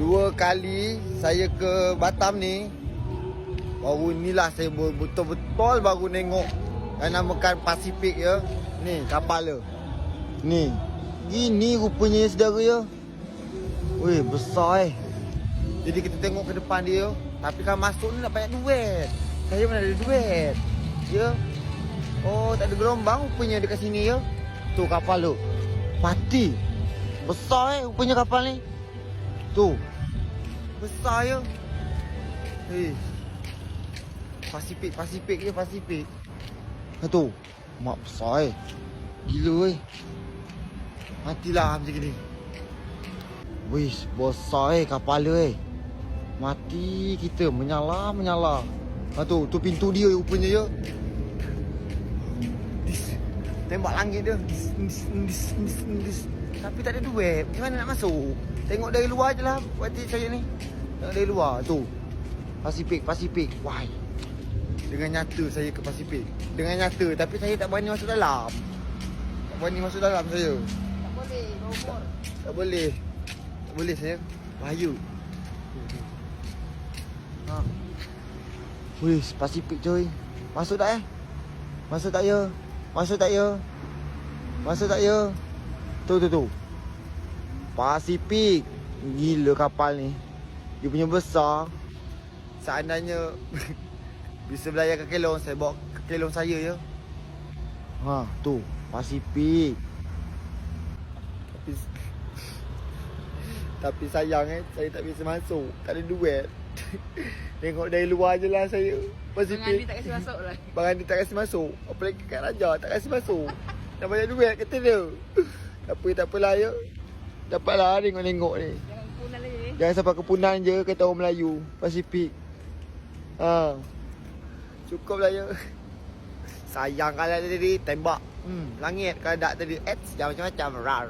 2 kali saya ke Batam ni. Baru inilah saya betul-betul baru tengok yang namakan Pasifik ya. Ni kapal dia. Ni. Gini rupanya saudara ya. Weh, besar Jadi kita tengok ke depan dia. Tapi kan masuk ni nak banyak duit. Saya mana ada duit. Ya. Oh, tak ada gelombang rupanya dekat sini ya. Tu kapal tu. Mati. Besar rupanya kapal ni. Tu. Besar ya. Pasifik je, Pasifik. Tu. Mak besar Gila Matilah macam ni. Wish, besar kapal dia Mati kita, menyala. Tu pintu dia rupanya ya. Tembak langit dia. Tapi tak ada duit. Macam mana nak masuk? Tengok dari luar je lah waktu saya ni. Tengok dari luar tu. Pasifik. Why? Dengan nyata saya ke Pasifik. Dengan nyata. Tapi saya tak berani masuk dalam. Tak berani masuk dalam saya. Tak boleh, berumur. Tak boleh saya. Bahaya. Wih, Pasifik coy. Masuk tak Masuk tak ya? Tu. Pasifik. Gila kapal ni. Dia punya besar. Seandainya bisa berlayar ke kelong, saya bawa ke kelong saya ya. Tu Pasifik. Tapi sayang saya tak bisa masuk. Tak ada duit. Tengok dari luar je lah saya. Pasifik. Bang Andi tak kasi masuk lah. Bang Andi tak kasi masuk. Apalagi Kak Raja tak kasi masuk. Dah banyak duit kata dia. Tak apalah ya. Dapatlah tengok-tengok ni. Jangan kepunan lagi. Jangan sampai kepunan je kata orang Melayu. Pasifik. Cukup lah ya. Sayang kalau tadi tembak langit. Kalau tak tadi jangan macam-macam. Rar.